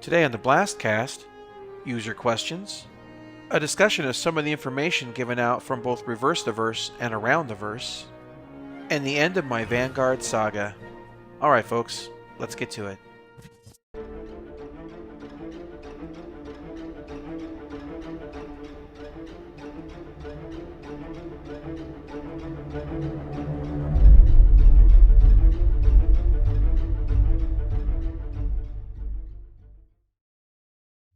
Today on the BlastCast, user questions, a discussion of some of the information given out from both Reverse the Verse and Around the Verse, and the end of my Vanguard Saga. Alright folks, let's get to it.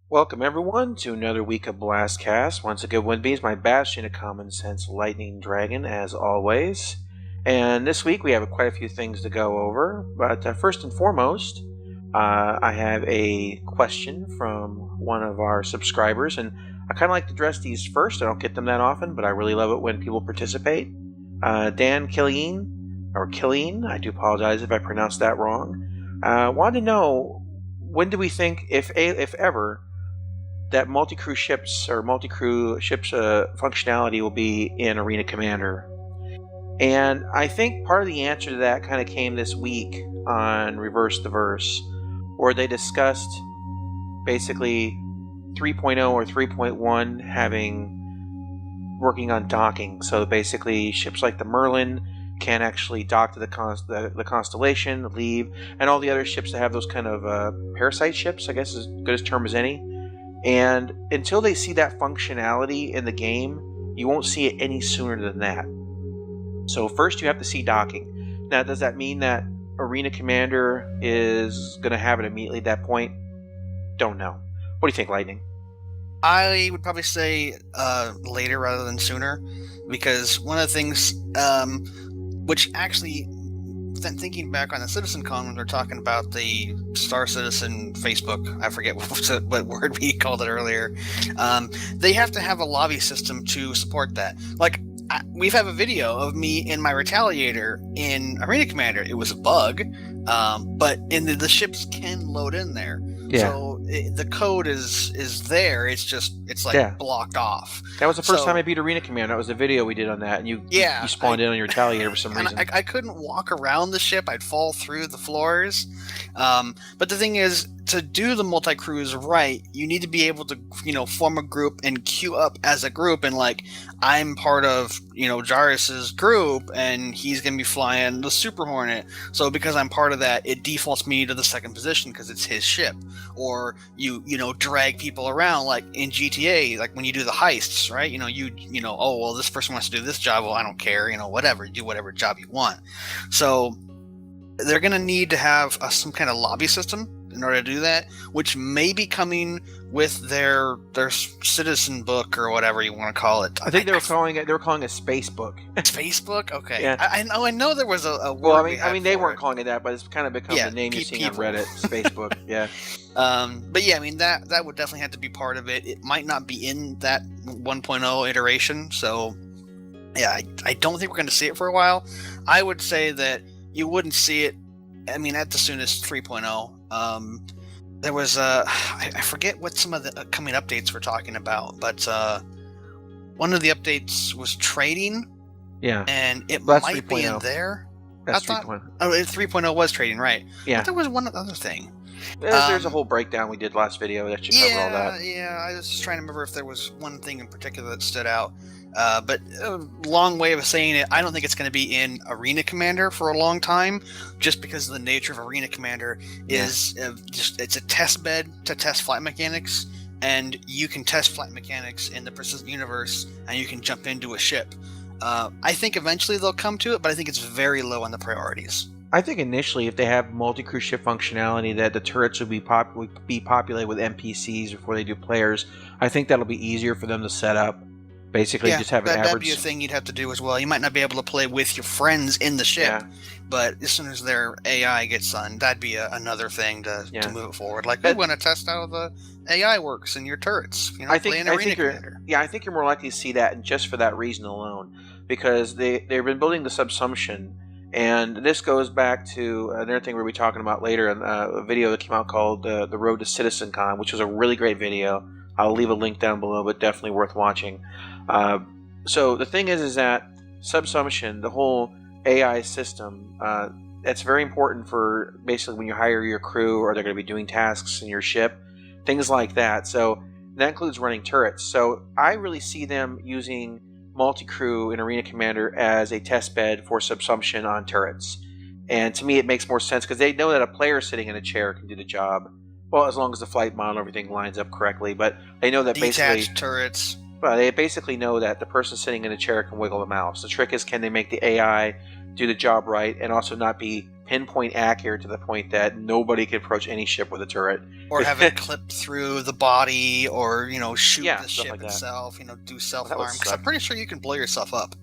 Welcome everyone to another week of BlastCast. Once again, Woodby is my bastion of common sense lightning dragon, as always. And this week we have quite a few things to go over. But first and foremost, I have a question from one of our subscribers, and I kind of like to address these first. I don't get them that often, but I really love it when people participate. Dan Killeen, I do apologize if I pronounced that wrong, wanted to know, when do we think, if ever, that multi-crew ships functionality will be in Arena Commander? And I think part of the answer to that kind of came this week on Reverse the Verse, where they discussed basically 3.0 or 3.1 working on docking. So basically ships like the Merlin can actually dock to the Constellation, leave, and all the other ships that have those kind of parasite ships, I guess is as good a term as any. And until they see that functionality in the game, you won't see it any sooner than that. So first you have to see docking. Now, does that mean that Arena Commander is going to have it immediately at that point? Don't know. What do you think, Lightning? I would probably say later rather than sooner, because one of the things, which actually, thinking back on the CitizenCon when they're talking about the Star Citizen Facebook, I forget what word we called it earlier, they have to have a lobby system to support that. Like, we've have a video of me in my Retaliator in Arena Commander. It was a bug, but the ships can load in there. Yeah. So the code is there. It's blocked off. That was the first time I beat Arena Commander. That was the video we did on that, and you spawned in on your Retaliator for some reason. I couldn't walk around the ship. I'd fall through the floors. But the thing is, to do the multi-crews right, you need to be able to, form a group and queue up as a group. And I'm part of, Jarrus's group, and he's going to be flying the Super Hornet. So because I'm part of that, it defaults me to the second position because it's his ship. Or you drag people around, like in GTA, like when you do the heists, right? Oh, well, this person wants to do this job. Well, I don't care. Whatever. Do whatever job you want. So they're going to need to have some kind of lobby system in order to do that, which may be coming with their citizen book or whatever you want to call it. I think they were calling it Space Book. Space Book? Okay. Yeah. I know there was a word. Well, I mean they weren't calling it that, but it's kind of become the name you're seeing on Reddit, Space Book. Yeah. But yeah, I mean that would definitely have to be part of it. It might not be in that 1.0 iteration, so yeah, I don't think we're going to see it for a while. I would say that you wouldn't see it, I mean, at the soonest 3.0. There was I forget what some of the upcoming updates we're talking about, but one of the updates was trading. Yeah. And it That's might 3.0. be in there. That's 3.0. Oh, 3.0 was trading, right? Yeah. But there was one other thing. There's a whole breakdown we did last video that should cover all that. Yeah, I was just trying to remember if there was one thing in particular that stood out. But a long way of saying it, I don't think it's going to be in Arena Commander for a long time, just because of the nature of Arena Commander is it's a test bed to test flight mechanics, and you can test flight mechanics in the persistent universe, and you can jump into a ship. I think eventually they'll come to it, but I think it's very low on the priorities. I think initially, if they have multi-crew ship functionality, that the turrets would be populated with NPCs before they do players. I think that'll be easier for them to set up. Basically, just have an average. That'd be a thing you'd have to do as well. You might not be able to play with your friends in the ship, but as soon as their AI gets done, that'd be another thing to move it forward. Like, we want to test how the AI works in your turrets. I think you're more likely to see that, and just for that reason alone, because they've been building the subsumption. And this goes back to another thing we'll be talking about later in a video that came out called The Road to CitizenCon, which was a really great video. I'll leave a link down below, but definitely worth watching. So the thing is that subsumption, the whole AI system, that's very important for basically when you hire your crew or they're going to be doing tasks in your ship. things like that. So that includes running turrets. So I really see them using multi-crew in Arena Commander as a test bed for subsumption on turrets. And to me, it makes more sense because they know that a player sitting in a chair can do the job. Well, as long as the flight model and everything lines up correctly. But they know that detached turrets. Well, they basically know that the person sitting in a chair can wiggle the mouse. The trick is, can they make the AI do the job right and also not be pinpoint accurate to the point that nobody can approach any ship with a turret, or have it clip through the body, or shoot the ship like itself. Do self-harm, because I'm pretty sure you can blow yourself up.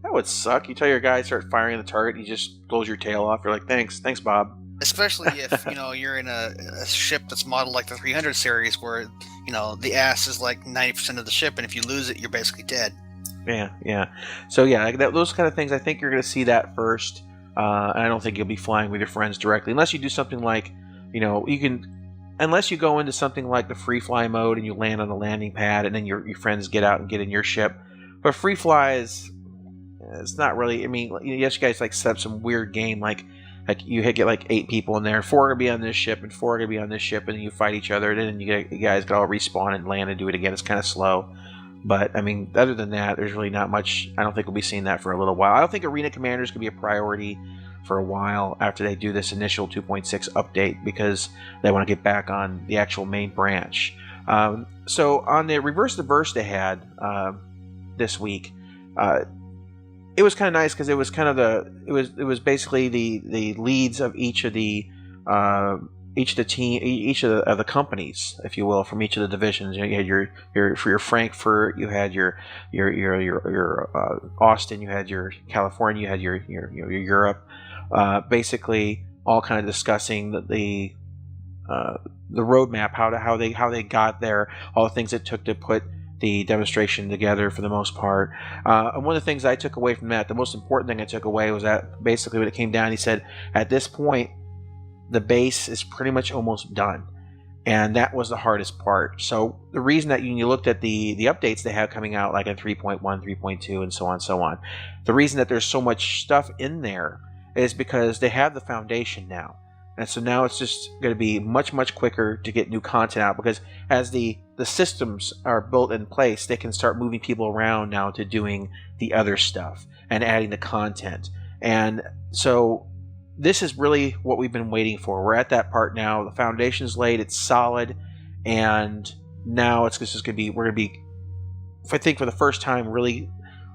That would suck. You tell your guy to start firing the target, he just blows your tail off. You're like, thanks Bob. Especially if you're in a ship that's modeled like the 300 series, where the ass is like 90% of the ship, and if you lose it, you're basically dead. Yeah. So yeah, those kind of things. I think you're going to see that first. And I don't think you'll be flying with your friends directly, unless you do something like, unless you go into something like the free fly mode and you land on the landing pad, and then your friends get out and get in your ship. But free fly it's not really. I mean, yes, you guys like set up some weird game like you get like 8 people in there, 4 are gonna be on this ship and 4 are gonna be on this ship, and then you fight each other, and then you guys can all respawn and land and do it again. It's kind of slow, but I mean, other than that, there's really not much. I don't think we'll be seeing that for a little while. I don't think Arena Commander is gonna be a priority for a while after they do this initial 2.6 update, because they want to get back on the actual main branch. So on the reverse the burst they had this week. It was kind of nice because it was kind of it was basically the leads of each of the companies, if you will, from each of the divisions. You had your Frankfurt, you had your Austin, you had your California, you had your Europe. Basically, all kind of discussing the roadmap, how they got there, all the things it took to put the demonstration together for the most part. And one of the things I took away from that, the most important thing I took away, was that basically when it came down, he said, at this point, the base is pretty much almost done. And that was the hardest part. So the reason that you looked at the updates they have coming out, like in 3.1, 3.2, and so on, the reason that there's so much stuff in there is because they have the foundation now. And so now it's just going to be much, much quicker to get new content out, because as the systems are built in place, they can start moving people around now to doing the other stuff and adding the content. And so this is really what we've been waiting for. We're at that part now. The foundation's laid, it's solid, and now it's just going to be, we're going to be, I think for the first time, really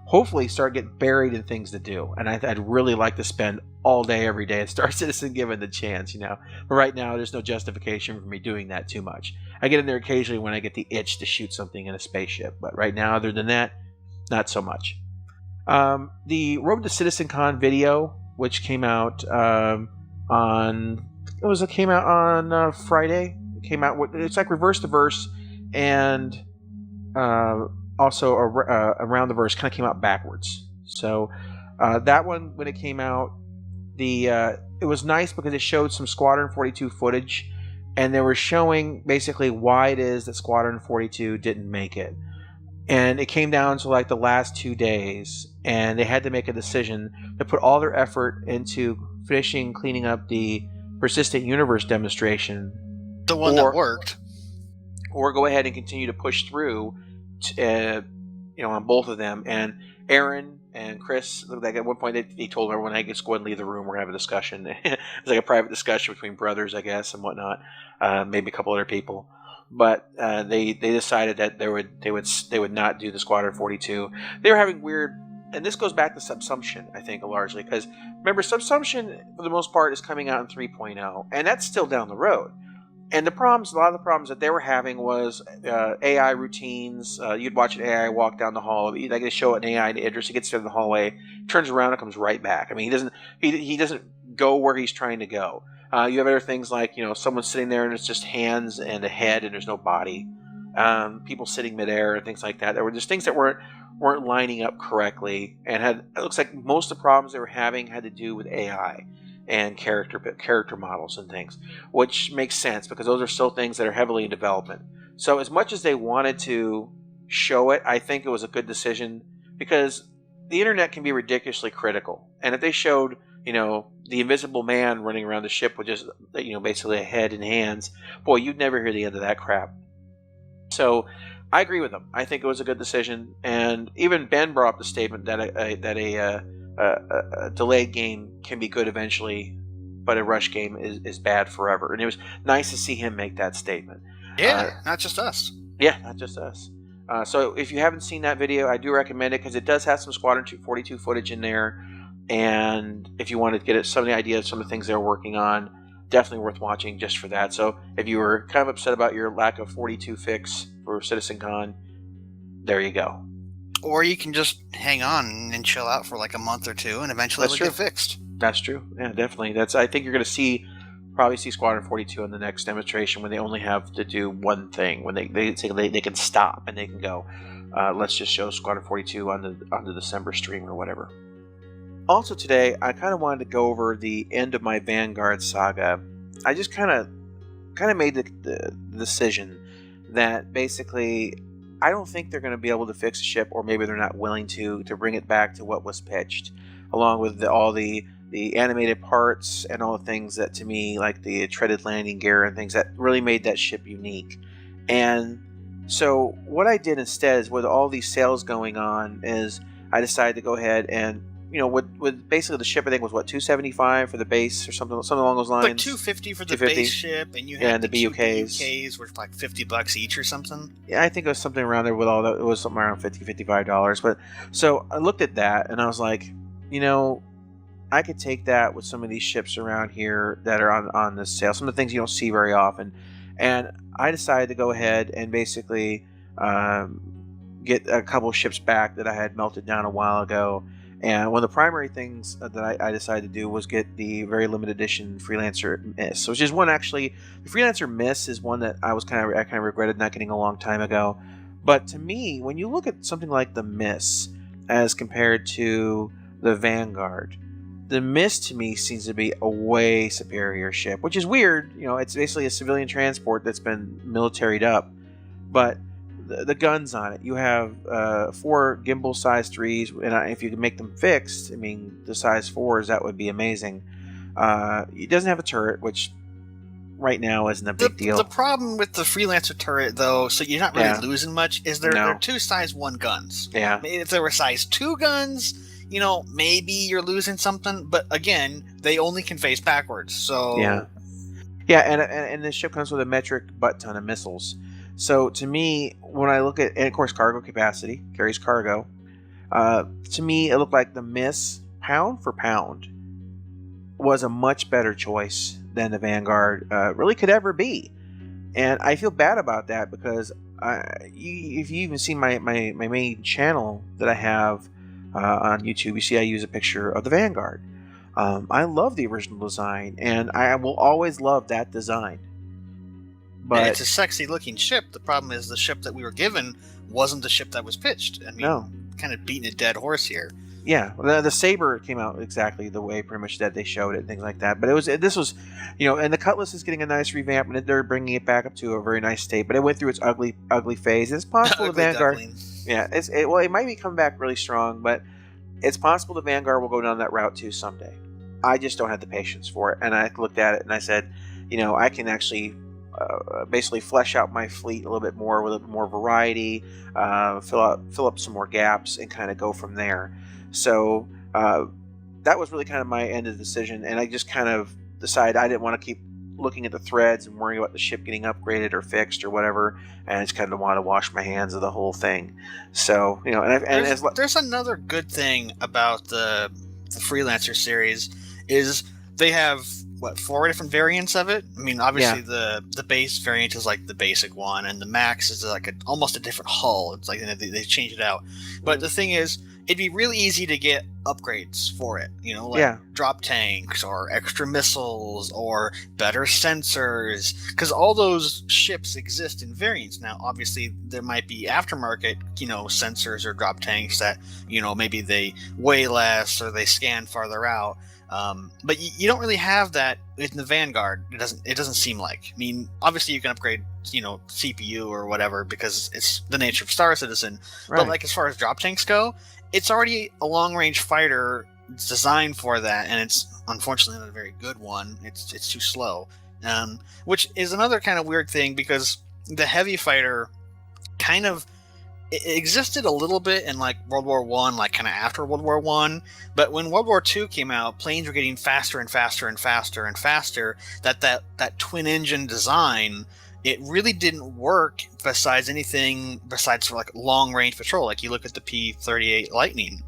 hopefully start getting buried in things to do. And I'd really like to spend all day, every day at Star Citizen, given the chance, But right now, there's no justification for me doing that too much. I get in there occasionally when I get the itch to shoot something in a spaceship. But right now, other than that, not so much. The Road to CitizenCon video, which came out on Friday. It came out. It's like reverse the verse, and also around the verse kind of came out backwards. So that one, when it came out, it was nice because it showed some Squadron 42 footage, and they were showing basically why it is that Squadron 42 didn't make it. And it came down to like the last 2 days, and they had to make a decision to put all their effort into cleaning up the Persistent Universe demonstration. The one that worked. Or go ahead and continue to push through, on both of them. And Aaron and Chris, like at one point they told everyone, "Hey, just go ahead and leave the room. We're gonna have a discussion." It's like a private discussion between brothers, I guess, and whatnot. Maybe a couple other people. But they decided that they would not do the Squadron 42. They were having weird, and this goes back to Subsumption, I think, largely, because remember, Subsumption for the most part is coming out in 3.0, and that's still down the road. And a lot of the problems that they were having was AI routines. You'd watch an AI walk down the hall. Like they show an AI to Idris. He gets to the hallway, turns around, and comes right back. I mean, he doesn't go where he's trying to go. You have other things like someone sitting there and it's just hands and a head and there's no body. People sitting midair and things like that. There were just things that weren't lining up correctly, and it looks like most of the problems they were having had to do with AI and character models and things, which makes sense because those are still things that are heavily in development. So as much as they wanted to show it, I think it was a good decision, because the internet can be ridiculously critical. And if they showed the invisible man running around the ship with just, basically a head and hands, boy, you'd never hear the end of that crap. So I agree with him. I think it was a good decision. And even Ben brought up the statement that a delayed game can be good eventually, but a rush game is bad forever. And it was nice to see him make that statement. Yeah, not just us. Yeah, not just us. So if you haven't seen that video, I do recommend it because it does have some Squadron 42 footage in there. And if you want to get some of the ideas, some of the things they're working on, definitely worth watching just for that. So if you were kind of upset about your lack of 42 fix for CitizenCon, there you go. Or you can just hang on and chill out for like a month or two, and eventually it'll get fixed. That's true. Yeah, definitely. I think you're going to probably see Squadron 42 in the next demonstration when they only have to do one thing. When they can stop and they can go, let's just show Squadron 42 on the December stream or whatever. Also today, I kind of wanted to go over the end of my Vanguard Saga. I just kind of made the decision that basically I don't think they're going to be able to fix the ship, or maybe they're not willing to bring it back to what was pitched, along with all the animated parts and all the things that, to me, like the treaded landing gear and things that really made that ship unique. And so what I did instead is, with all these sales going on, is I decided to go ahead and, with basically the ship, I think was what, $275 for the base or something along those lines. Like $250 for the base ship, and you had the BUKs. BUKs were like $50 each or something. Yeah, I think it was something around there with all that. It was something around $55. But so I looked at that and I was like, I could take that with some of these ships around here that are on this sale. Some of the things you don't see very often, and I decided to go ahead and basically get a couple ships back that I had melted down a while ago. And one of the primary things that I decided to do was get the very limited edition Freelancer Miss, which is one, actually, the Freelancer Miss is one that I kind of regretted not getting a long time ago. But to me, when you look at something like the Miss as compared to the Vanguard, the Miss to me seems to be a way superior ship, which is weird. It's basically a civilian transport that's been militaried up, but the guns on it, you have 4 gimbal size 3s, and if you can make them fixed, the size 4s, that would be amazing. It doesn't have a turret, which right now isn't a big deal. The problem with the Freelancer turret, though, so you're not really losing much, is they're 2 size 1 guns. Yeah. If there were size 2 guns, maybe you're losing something, but again, they only can face backwards, so... Yeah, and the ship comes with a metric butt ton of missiles. So to me, when I look at, and of course cargo capacity, carries cargo, to me it looked like the Miss, pound for pound, was a much better choice than the Vanguard really could ever be. And I feel bad about that because if you even see my main channel that I have on YouTube, you see I use a picture of the Vanguard. I love the original design, and I will always love that design. But it's a sexy looking ship. The problem is the ship that we were given wasn't the ship that was pitched. No. Kind of beating a dead horse here. Yeah, the Saber came out exactly the way pretty much that they showed it and things like that. But this was, and the Cutlass is getting a nice revamp, and they're bringing it back up to a very nice state. But it went through its ugly phase. It's possible the Vanguard, it might be coming back really strong, but it's possible the Vanguard will go down that route too someday. I just don't have the patience for it. And I looked at it and I said, I can actually basically flesh out my fleet a little bit more with a bit more variety, fill up some more gaps, and kind of go from there. So that was really kind of my end of the decision, and I just kind of decided I didn't want to keep looking at the threads and worrying about the ship getting upgraded or fixed or whatever, and I just kind of wanted to wash my hands of the whole thing. So there's another good thing about the Freelancer series is they have 4 different variants of it. Obviously the base variant is like the basic one, and the Max is like almost a different hull. It's like they change it out. But the thing is, it'd be really easy to get upgrades for it. Drop tanks or extra missiles or better sensors, because all those ships exist in variants now. Obviously, there might be aftermarket, sensors or drop tanks that maybe they weigh less or they scan farther out. But you don't really have that in the Vanguard. It doesn't seem like. Obviously you can upgrade, CPU or whatever because it's the nature of Star Citizen. Right. But as far as drop tanks go, it's already a long range fighter. It's designed for that, and it's unfortunately not a very good one. It's too slow, which is another kind of weird thing because the heavy fighter kind of it existed a little bit in like World War One, like kind of after World War One. But when World War Two came out, planes were getting faster and faster and faster and faster. That twin engine design, it really didn't work besides for like long range patrol. Like you look at the P-38 Lightning,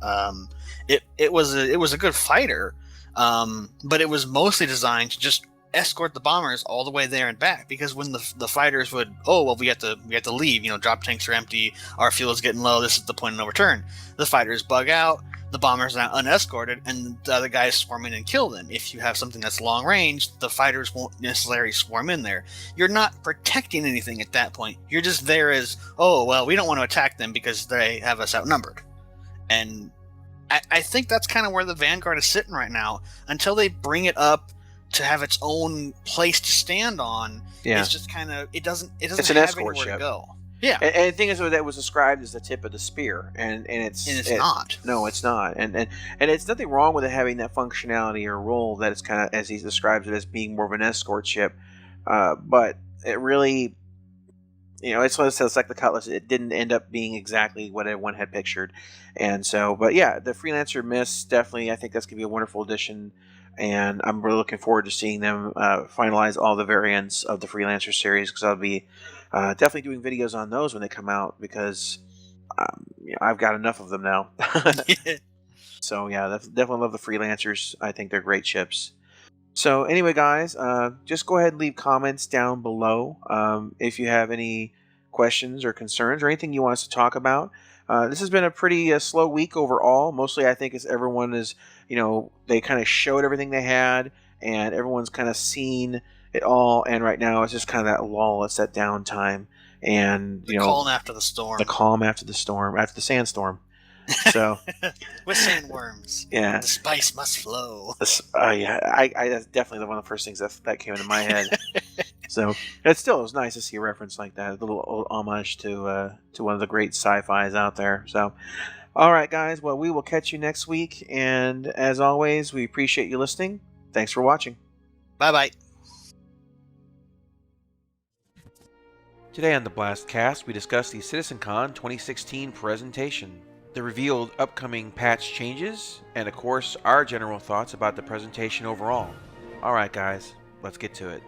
it was a good fighter, but it was mostly designed to just escort the bombers all the way there and back, because when the fighters would, we have to leave, drop tanks are empty, our fuel is getting low, this is the point of no return, the fighters bug out, the bombers are unescorted, and the other guys swarm in and kill them. If you have something that's long range, the fighters won't necessarily swarm in there. You're not protecting anything at that point. You're just there as, we don't want to attack them because they have us outnumbered. And I think that's kind of where the Vanguard is sitting right now. Until they bring it up to have its own place to stand on, it's just kind of, it doesn't it's an have escort anywhere ship. to go. Yeah, and the thing is that was described as the tip of the spear, and it's not. No, it's not, and it's nothing wrong with it having that functionality or role that it's kind of, as he describes it, as being more of an escort ship, but it really, it's like the Cutlass. It didn't end up being exactly what everyone had pictured, and so, but yeah, the Freelancer Mist, definitely, I think that's gonna be a wonderful addition. And I'm really looking forward to seeing them finalize all the variants of the Freelancer series, because I'll be definitely doing videos on those when they come out, because I've got enough of them now. So yeah, definitely love the Freelancers. I think they're great ships. So anyway, guys, just go ahead and leave comments down below if you have any questions or concerns or anything you want us to talk about. This has been a pretty slow week overall. Mostly, I think, as everyone is, they kind of showed everything they had, and everyone's kind of seen it all. And right now, it's just kind of that lull. It's that downtime, and the calm after the storm. The calm after the storm, after the sandstorm. So with sandworms, yeah, the spice must flow. Yeah, I that's definitely one of the first things that came into my head. So it was nice to see a reference like that, a little homage to one of the great sci-fis out there. So, all right, guys. Well, we will catch you next week, and as always, we appreciate you listening. Thanks for watching. Bye-bye. Today on the BlastCast, we discuss the CitizenCon 2016 presentation, the revealed upcoming patch changes, and of course, our general thoughts about the presentation overall. All right, guys, let's get to it.